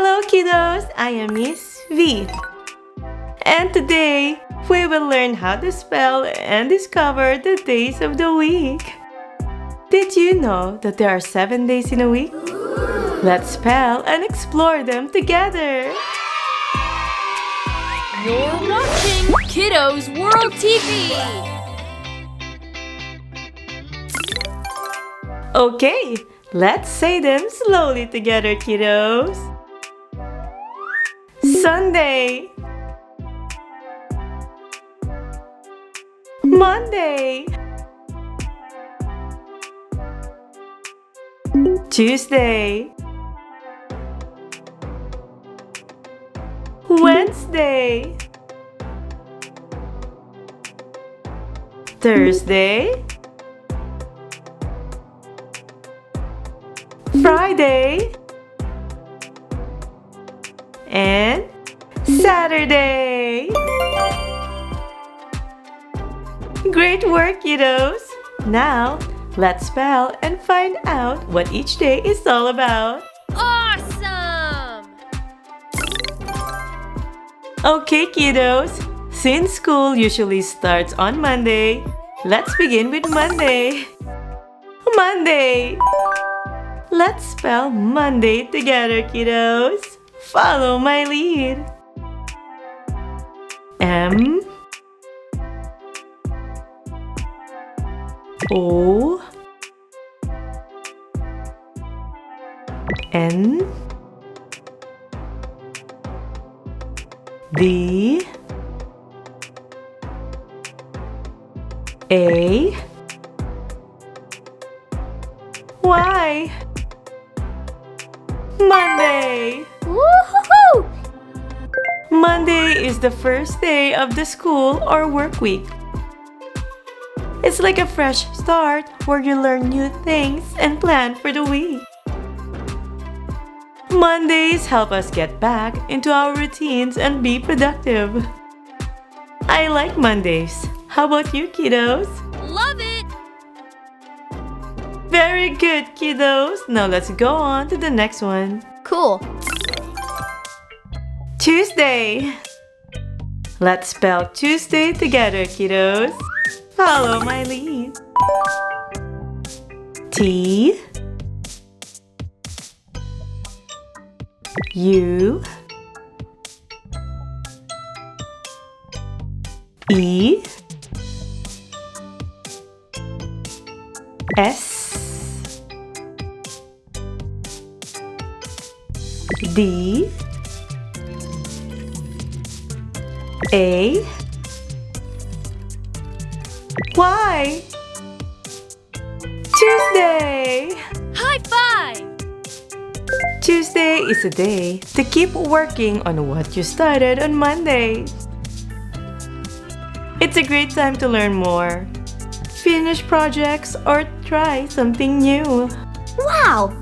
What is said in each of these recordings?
Hello kiddos, I am Miss V. And today, we will learn how to spell and discover the days of the week. Did you know that there are 7 days in a week? Let's spell and explore them together. You're watching Kiddos World TV. Okay, let's say them slowly together, kiddos. Sunday, Monday, Tuesday, Wednesday, Thursday, Friday, and Saturday. Great work, kiddos! Now, let's spell and find out what each day is all about. Awesome! Okay, kiddos, since school usually starts on Monday, let's begin with Monday. Monday! Let's spell Monday together, kiddos. Follow my lead. M O N D A Y. Monday! Woohoo! Monday is the first day of the school or work week. It's like a fresh start where you learn new things and plan for the week. Mondays help us get back into our routines and be productive. I like Mondays. How about you, kiddos? Love it! Very good, kiddos. Now let's go on to the next one. Cool. Tuesday. Let's spell Tuesday together, kiddos. Follow my lead. T U E S D A Y. Tuesday! High five! Tuesday is a day to keep working on what you started on Monday. It's a great time to learn more, finish projects, or try something new. Wow!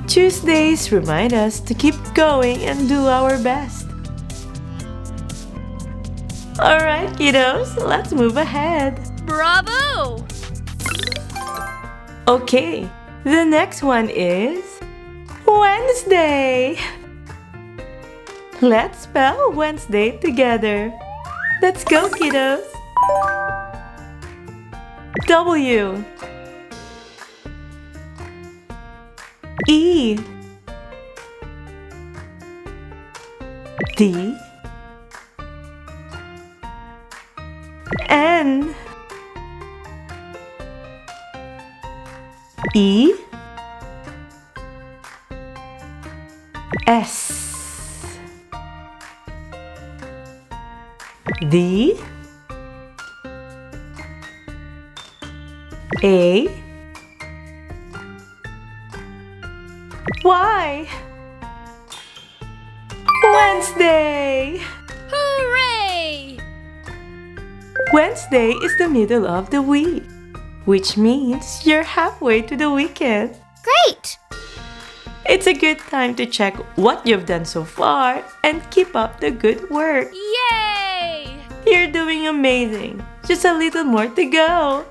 Tuesdays remind us to keep going and do our best. Alright, kiddos, let's move ahead. Bravo! Okay, the next one is Wednesday. Let's spell Wednesday together. Let's go, kiddos. W E D N E S D A Y. Wednesday! Hooray! Wednesday is the middle of the week, which means you're halfway to the weekend. Great! It's a good time to check what you've done so far and keep up the good work. Yay! You're doing amazing. Just a little more to go.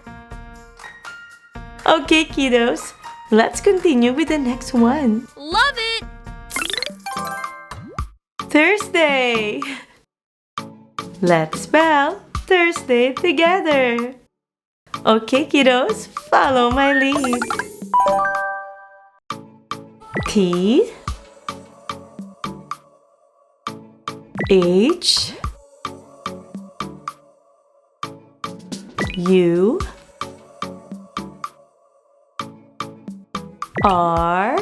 Okay, kiddos, let's continue with the next one. Love it! Thursday. Let's spell Thursday together. Okay, kiddos, follow my lead. T H U R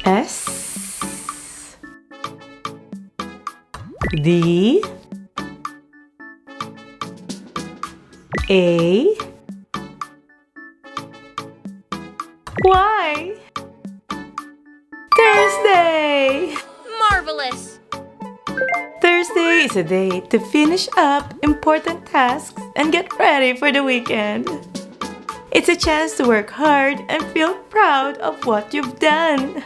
S D A Y. Thursday! Marvelous! Thursday is a day to finish up important tasks and get ready for the weekend. It's a chance to work hard and feel proud of what you've done.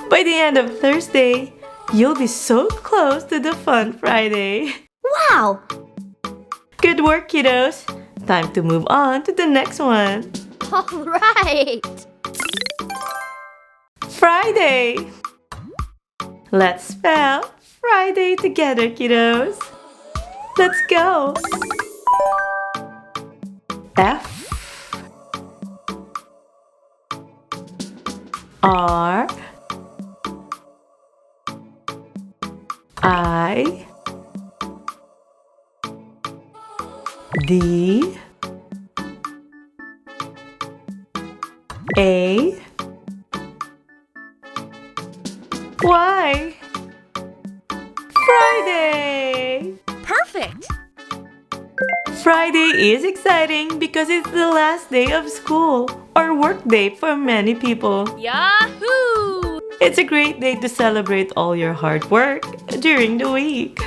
By the end of Thursday, you'll be so close to the fun Friday. Wow! Good work, kiddos! Time to move on to the next one. All right! Friday! Let's spell Friday together, kiddos. Let's go! F R I D A Y. Friday! Perfect! Friday is exciting because it's the last day of school or work day for many people. Yahoo! It's a great day to celebrate all your hard work during the week.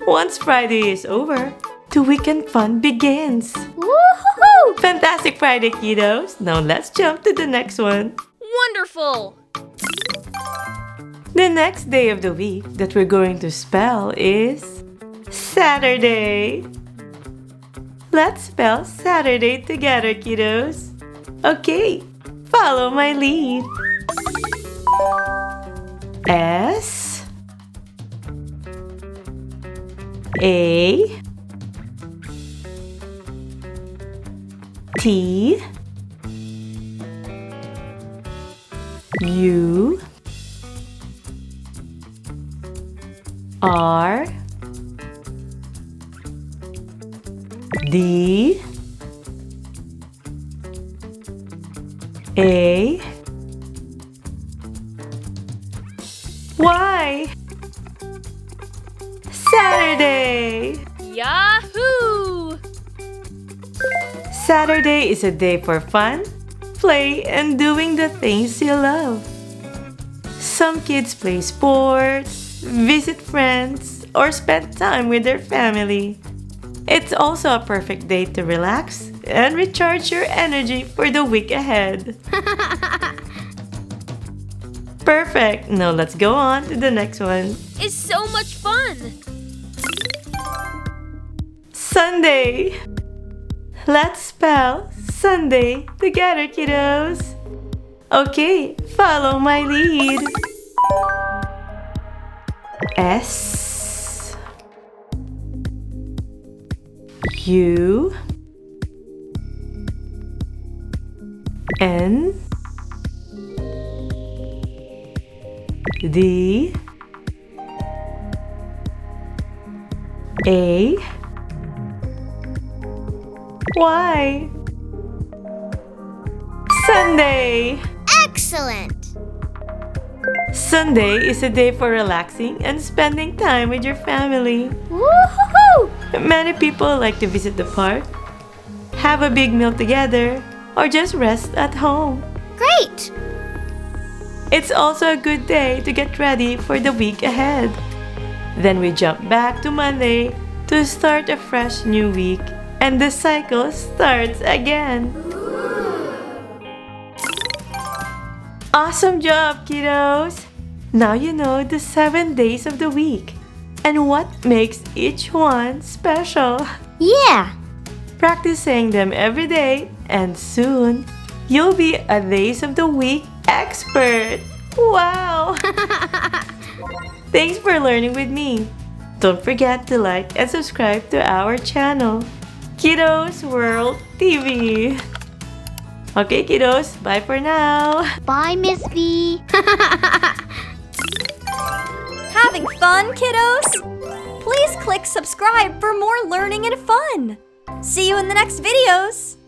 Once Friday is over, the weekend fun begins. Woohoo! Fantastic Friday, kiddos! Now let's jump to the next one. Wonderful! The next day of the week that we're going to spell is Saturday. Let's spell Saturday together, kiddos. Okay, follow my lead. S A T U R D A Y. Saturday! Yahoo! Saturday is a day for fun, play, and doing the things you love. Some kids play sports, visit friends, or spend time with their family. It's also a perfect day to relax and recharge your energy for the week ahead. Perfect! Now let's go on to the next one. It's so much fun! Sunday! Let's spell Sunday together, kiddos. Okay, follow my lead. S U N D A Y. Sunday! Excellent! Sunday is a day for relaxing and spending time with your family. Woohoo! Many people like to visit the park, have a big meal together, or just rest at home. Great! It's also a good day to get ready for the week ahead. Then we jump back to Monday to start a fresh new week, and the cycle starts again. Awesome job, kiddos! Now you know the 7 days of the week and what makes each one special. Yeah! Practice saying them every day, and soon you'll be a Days of the Week expert. Wow! Thanks for learning with me. Don't forget to like and subscribe to our channel, Kiddos World TV. Okay, kiddos, bye for now. Bye, Miss V. Having fun, kiddos? Please click subscribe for more learning and fun. See you in the next videos.